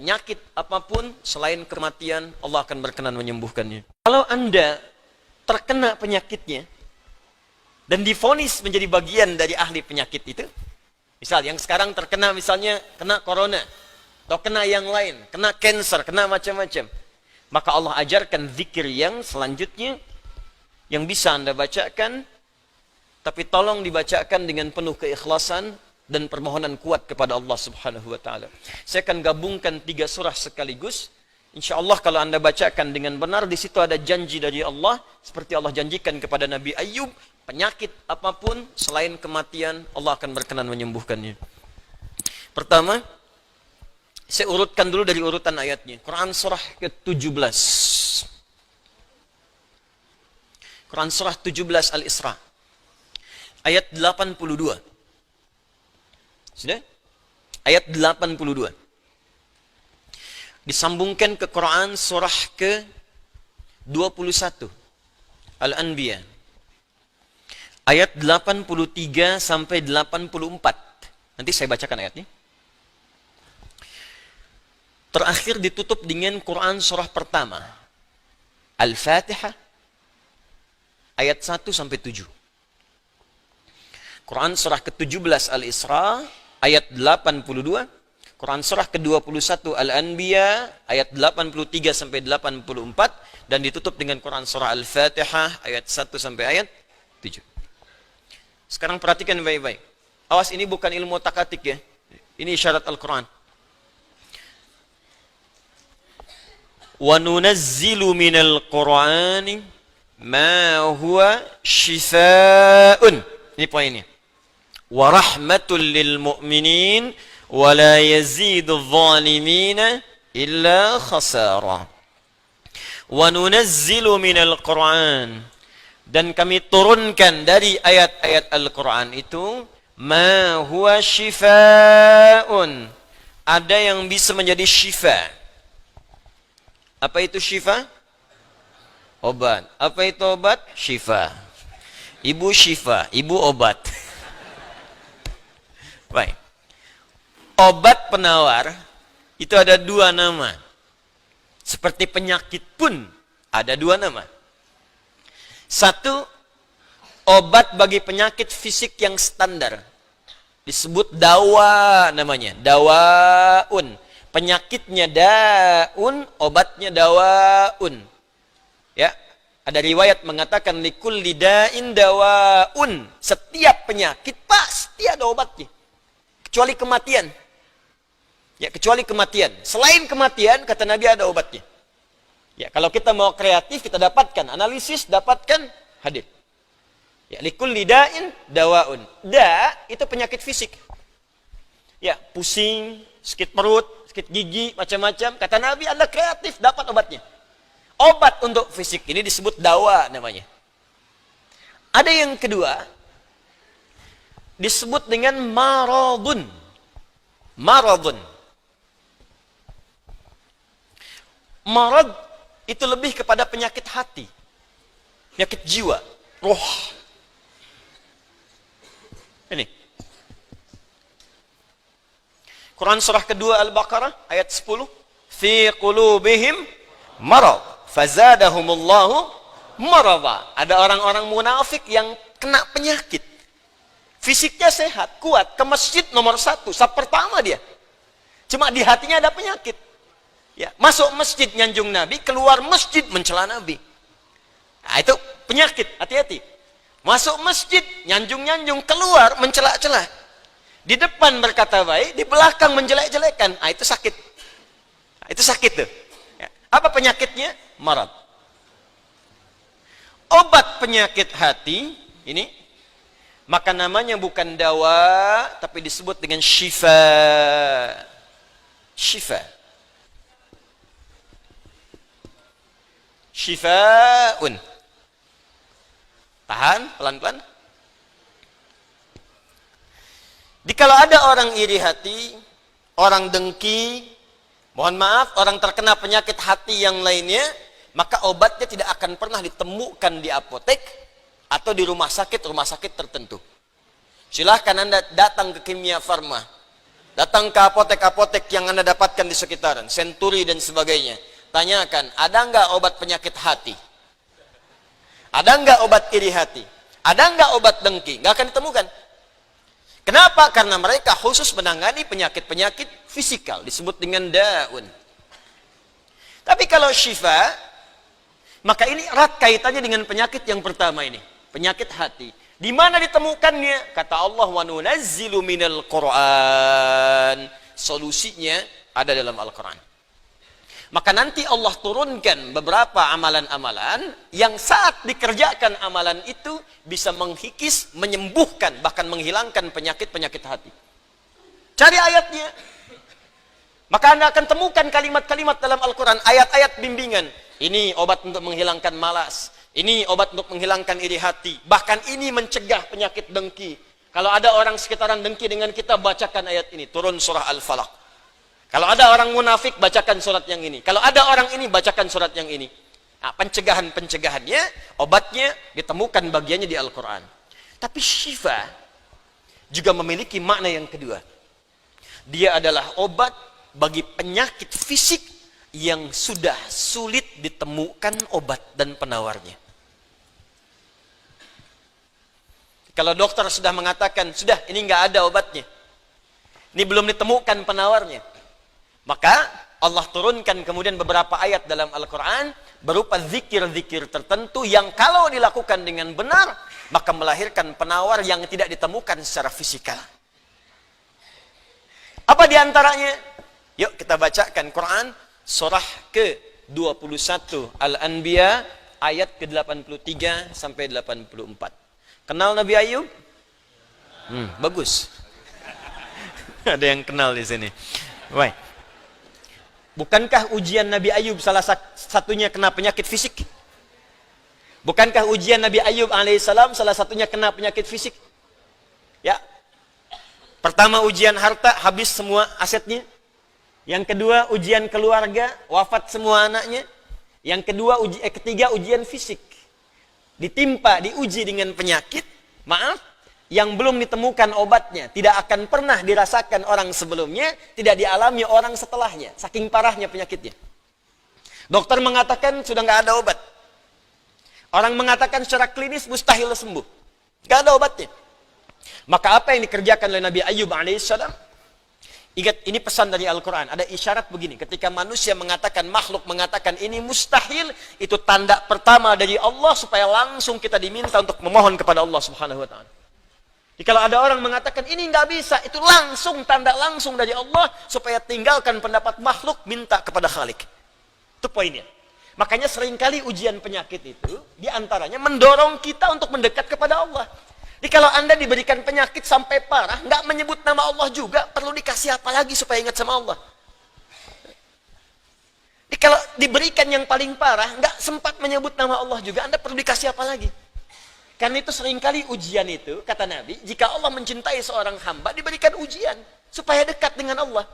penyakit apapun selain kematian, Allah akan berkenan menyembuhkannya. Kalau Anda terkena penyakitnya dan divonis menjadi bagian dari ahli penyakit itu, misal yang sekarang terkena misalnya kena corona atau kena yang lain, kena cancer, kena macam-macam, maka Allah ajarkan zikir yang selanjutnya yang bisa Anda bacakan, tapi tolong dibacakan dengan penuh keikhlasan dan permohonan kuat kepada Allah Subhanahu wa taala. Saya akan gabungkan 3 surah sekaligus. Insyaallah kalau Anda bacakan dengan benar, di situ ada janji dari Allah seperti Allah janjikan kepada Nabi Ayub, penyakit apapun selain kematian Allah akan berkenan menyembuhkannya. Pertama, saya urutkan dulu dari urutan ayatnya. Quran surah ke-17. Quran surah 17 Al-Isra. Ayat 82. Sudah? Ayat 82. Disambungkan ke Quran surah ke-21. Al-Anbiya. Ayat 83 sampai 84. Nanti saya bacakan ayatnya. Terakhir ditutup dengan Quran surah pertama. Al-Fatihah. Ayat 1 sampai 7. Quran surah ke-17 Al-Isra. Ayat 82, Quran surah ke-21 Al-Anbiya ayat 83 sampai 84 dan ditutup dengan Quran surah Al-Fatihah ayat 1 sampai ayat 7. Sekarang perhatikan baik-baik. Awas, ini bukan ilmu otak-atik ya. Ini isyarat Al-Quran. Wa nunazzilu minal Qur'ani ma huwa shifaa'un. Ini poinnya. Wa rahmatul lil mu'minin wa la yazidul zalimina illa khasara. Wa nunazzilu minal Qur'an, dan kami turunkan dari ayat-ayat Al-Quran itu ma huwa shifaa'un, ada yang bisa menjadi syifa. Apa itu syifa? Obat. Apa itu obat? Syifa. Ibu syifa, ibu obat. Baik. Obat penawar itu ada 2 nama. Seperti penyakit pun ada 2 nama. Satu, obat bagi penyakit fisik yang standar. Disebut dawa namanya. Dawaun. Penyakitnya daun, obatnya dawaun. Ya, ada riwayat mengatakan likulli da'in dawaun. Setiap penyakit pasti ada obatnya. Kecuali kematian. Ya, kecuali kematian. Selain kematian, kata Nabi ada obatnya. Ya, kalau kita mau kreatif, kita dapatkan analisis, dapatkan hadis. Ya, likulli da'in dawaun. Da itu penyakit fisik. Ya, pusing, sakit perut, sakit gigi, macam-macam. Kata Nabi, Anda kreatif, dapat obatnya. Obat untuk fisik ini disebut dawa namanya. Ada yang kedua, disebut dengan maradun. Maradun. Marad itu lebih kepada penyakit hati. Penyakit jiwa, roh. Ini. Quran surah kedua Al-Baqarah ayat 10. Fi qulubihim marad, fazadahumullahu marada. Ada orang-orang munafik yang kena penyakit. Fisiknya sehat, kuat, ke masjid nomor 1, saf pertama dia. Cuma di hatinya ada penyakit. Ya, masuk masjid nyanjung Nabi, keluar masjid mencela Nabi. Nah, itu penyakit, hati-hati. Masuk masjid, nyanjung-nyanjung, keluar mencela-cela. Di depan berkata baik, di belakang menjelek-jelekan. Nah, itu sakit. Nah, itu sakit tuh. Ya. Apa penyakitnya? Marad. Obat penyakit hati, ini, maka namanya bukan dawa, tapi disebut dengan syifa. Syifa. Syifa'un. Tahan, pelan-pelan. Jikalau ada orang iri hati, orang dengki, mohon maaf, orang terkena penyakit hati yang lainnya, maka obatnya tidak akan pernah ditemukan di apotek atau di rumah sakit tertentu. Silahkan Anda datang ke Kimia Farma. Datang ke apotek-apotek yang Anda dapatkan di sekitaran, Century dan sebagainya. Tanyakan, ada nggak obat penyakit hati? Ada nggak obat iri hati? Ada nggak obat dengki? Nggak akan ditemukan. Kenapa? Karena mereka khusus menangani penyakit-penyakit fisikal, disebut dengan daun. Tapi kalau syifa, maka ini erat kaitannya dengan penyakit yang pertama ini, penyakit hati. Di mana ditemukannya? Kata Allah, wa nunazzilu minal Qur'an. Solusinya ada dalam Al-Quran. Maka nanti Allah turunkan beberapa amalan-amalan yang saat dikerjakan amalan itu bisa menghikis, menyembuhkan, bahkan menghilangkan penyakit-penyakit hati. Cari ayatnya. Maka Anda akan temukan kalimat-kalimat dalam Al-Quran, ayat-ayat bimbingan. Ini obat untuk menghilangkan malas. Ini obat untuk menghilangkan iri hati. Bahkan ini mencegah penyakit dengki. Kalau ada orang sekitaran dengki dengan kita, bacakan ayat ini. Turun surah Al-Falaq. Kalau ada orang munafik, bacakan surat yang ini. Kalau ada orang ini, bacakan surat yang ini. Nah, pencegahan-pencegahannya, obatnya ditemukan bagiannya di Al-Quran. Tapi syifa juga memiliki makna yang kedua. Dia adalah obat bagi penyakit fisik yang sudah sulit ditemukan obat dan penawarnya. Kalau dokter sudah mengatakan, sudah ini nggak ada obatnya, ini belum ditemukan penawarnya, maka Allah turunkan kemudian beberapa ayat dalam Al-Quran berupa zikir-zikir tertentu yang kalau dilakukan dengan benar, maka melahirkan penawar yang tidak ditemukan secara fisikal. Apa diantaranya? Yuk kita bacakan Quran surah ke-21 Al-Anbiya ayat ke-83 sampai 84. Kenal Nabi Ayub? Bagus. Ada yang kenal di sini. Baik. Bukankah ujian Nabi Ayub salah satunya kena penyakit fisik? Bukankah ujian Nabi Ayub alaihissalam salah satunya kena penyakit fisik? Ya. Pertama ujian harta, habis semua asetnya. Yang kedua ujian keluarga, wafat semua anaknya. Yang kedua ketiga ujian fisik. Ditimpa, diuji dengan penyakit, maaf, yang belum ditemukan obatnya, tidak akan pernah dirasakan orang sebelumnya, tidak dialami orang setelahnya, saking parahnya penyakitnya. Dokter mengatakan sudah nggak ada obat. Orang mengatakan secara klinis mustahil sembuh, nggak ada obatnya. Maka apa yang dikerjakan oleh Nabi Ayub alaihissalam? Ingat, ini pesan dari Al-Quran. Ada isyarat begini. Ketika manusia mengatakan, makhluk mengatakan ini mustahil, itu tanda pertama dari Allah supaya langsung kita diminta untuk memohon kepada Allah subhanahu wa ta'ala. Jadi kalau ada orang mengatakan ini nggak bisa, itu langsung tanda langsung dari Allah supaya tinggalkan pendapat makhluk, minta kepada Khalik. Itu poinnya. Makanya seringkali ujian penyakit itu diantaranya mendorong kita untuk mendekat kepada Allah. Jadi kalau Anda diberikan penyakit sampai parah, nggak menyebut nama Allah juga, perlu dikasih apa lagi supaya ingat sama Allah? Jadi kalau diberikan yang paling parah, nggak sempat menyebut nama Allah juga, Anda perlu dikasih apa lagi? Karena itu seringkali ujian itu, kata Nabi, jika Allah mencintai seorang hamba, diberikan ujian supaya dekat dengan Allah.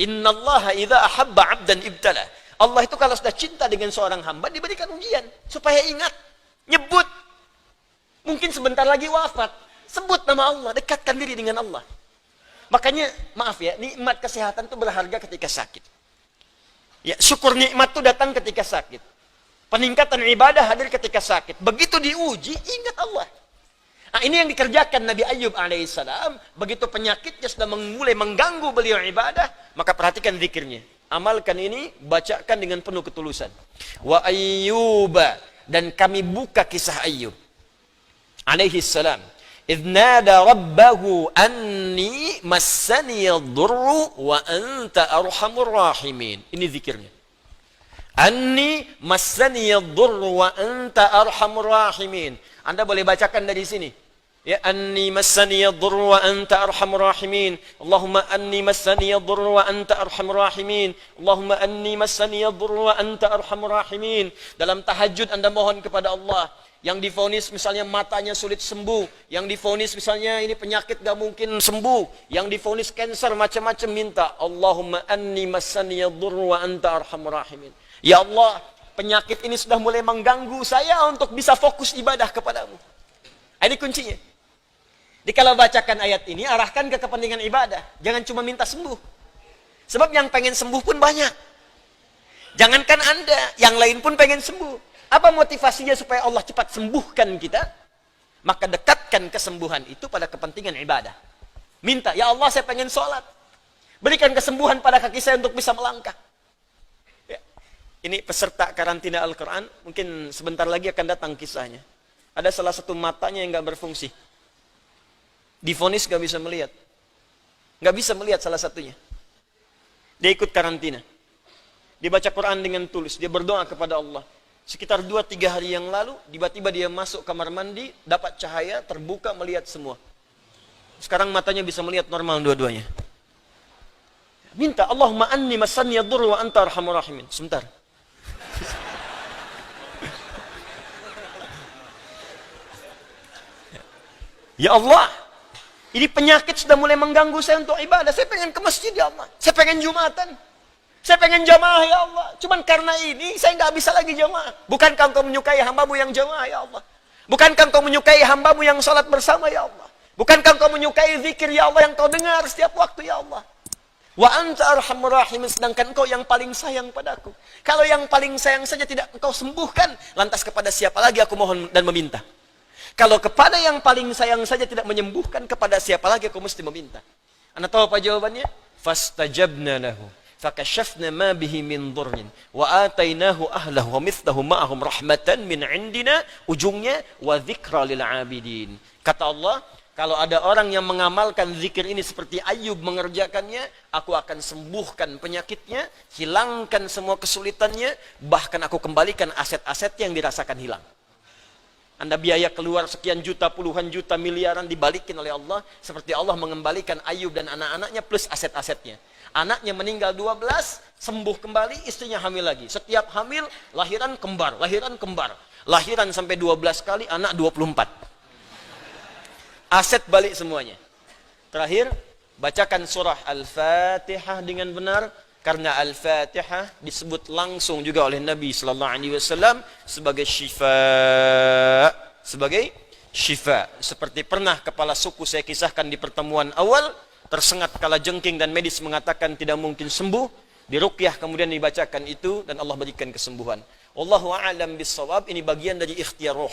Innallaha idza ahabba 'abdan ibtala. Allah itu kalau sudah cinta dengan seorang hamba, diberikan ujian supaya ingat, nyebut. Mungkin sebentar lagi wafat, sebut nama Allah, dekatkan diri dengan Allah. Makanya, maaf ya, nikmat kesehatan itu berharga ketika sakit. Ya, syukur nikmat itu datang ketika sakit. Peningkatan ibadah hadir ketika sakit. Begitu diuji, ingat Allah. Nah, ini yang dikerjakan Nabi Ayub alaihissalam. Begitu penyakitnya sudah mulai mengganggu beliau ibadah, maka perhatikan zikirnya. Amalkan ini, bacakan dengan penuh ketulusan. Wa ayyuba, dan kami buka kisah Ayub alaihi salam, idh nada rabbahu anni massani yadurru wa anta arhamur rahimin. Ini zikirnya. Anni massani yadurru wa anta arhamur rahimin. Anda boleh bacakan dari sini. Ya, anni massani yadurru wa anta arhamur rahimin. Allahumma anni massani yadurru wa anta arhamur rahimin. Allahumma anni massani yadurru wa anta arhamur rahimin. Dalam tahajud Anda mohon kepada Allah. Yang divonis misalnya matanya sulit sembuh, yang divonis misalnya ini penyakit gak mungkin sembuh, yang divonis cancer macam-macam, minta Allahumma anni massani yadurru wa anta arhamur rahimin. Ya Allah, penyakit ini sudah mulai mengganggu saya untuk bisa fokus ibadah kepadamu. Ini kuncinya. Jadi kalau bacakan ayat ini, arahkan ke kepentingan ibadah. Jangan cuma minta sembuh. Sebab yang pengen sembuh pun banyak. Jangankan Anda, yang lain pun pengen sembuh. Apa motivasinya supaya Allah cepat sembuhkan kita? Maka dekatkan kesembuhan itu pada kepentingan ibadah. Minta, ya Allah saya pengen sholat. Berikan kesembuhan pada kaki saya untuk bisa melangkah. Ya. Ini peserta karantina Al-Quran, mungkin sebentar lagi akan datang kisahnya. Ada salah satu matanya yang nggak berfungsi. Divonis nggak bisa melihat. Nggak bisa melihat salah satunya. Dia ikut karantina. Dia baca Quran dengan tulus. Dia berdoa kepada Allah. Sekitar 2-3 hari yang lalu, tiba-tiba dia masuk kamar mandi, dapat cahaya, terbuka, melihat semua. Sekarang matanya bisa melihat normal dua-duanya. Minta, Allahumma anni masanni yadur wa anta arhamur rahimin. Sebentar. Ya Allah, ini penyakit sudah mulai mengganggu saya untuk ibadah. Saya pengen ke masjid ya Allah. Saya pengen Jumatan. Saya pengen jamaah ya Allah. Cuman karena ini saya nggak bisa lagi jamaah. Bukankah engkau menyukai hambamu yang jamaah ya Allah? Bukankah engkau menyukai hambamu yang sholat bersama ya Allah? Bukankah engkau menyukai zikir ya Allah yang kau dengar setiap waktu ya Allah? Wa anta arhamur rahimin, sedangkan engkau yang paling sayang padaku. Kalau yang paling sayang saja tidak engkau sembuhkan, lantas kepada siapa lagi aku mohon dan meminta? Kalau kepada yang paling sayang saja tidak menyembuhkan, kepada siapa lagi aku mesti meminta? Anda tahu apa jawabannya? Fastajabna lahu fakashafna ma bihi min dhurrin wa atainahu ahlahu wa mithlahu ma'ahum rahmatan min indina, ujungnya wa dzikra lil abidin. Kata Allah, kalau ada orang yang mengamalkan zikir ini seperti Ayub mengerjakannya, aku akan sembuhkan penyakitnya, hilangkan semua kesulitannya, bahkan aku kembalikan aset-aset yang dirasakan hilang. Anda biaya keluar sekian juta, puluhan juta, miliaran dibalikin oleh Allah, seperti Allah mengembalikan Ayub dan anak-anaknya plus aset-asetnya. Anaknya meninggal 12, sembuh kembali, istrinya hamil lagi. Setiap hamil, lahiran kembar, lahiran kembar. Lahiran sampai 12 kali, anak 24. Aset balik semuanya. Terakhir, bacakan surah Al-Fatihah dengan benar, karena Al-Fatihah disebut langsung juga oleh Nabi sallallahu alaihi wasallam sebagai syifa, seperti pernah kepala suku saya kisahkan di pertemuan awal, tersengat kala jengking dan medis mengatakan tidak mungkin sembuh, diruqyah kemudian dibacakan itu dan Allah berikan kesembuhan. Wallahu a'lam bissawab. Ini bagian dari ikhtiar roh,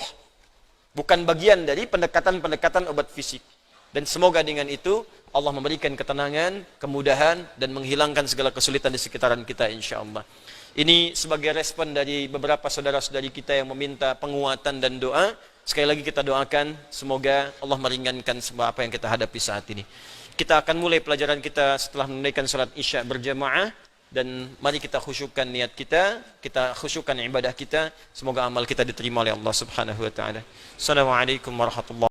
bukan bagian dari pendekatan-pendekatan obat fisik. Dan semoga dengan itu Allah memberikan ketenangan, kemudahan, dan menghilangkan segala kesulitan di sekitaran kita insyaallah. Ini sebagai respon dari beberapa saudara-saudari kita yang meminta penguatan dan doa. Sekali lagi kita doakan, semoga Allah meringankan semua apa yang kita hadapi saat ini. Kita akan mulai pelajaran kita setelah menunaikan salat Isya berjamaah. Dan mari kita khusyukkan niat kita, kita khusyukkan ibadah kita. Semoga amal kita diterima oleh Allah Subhanahu wa taala. Assalamualaikum warahmatullahi wabarakatuh.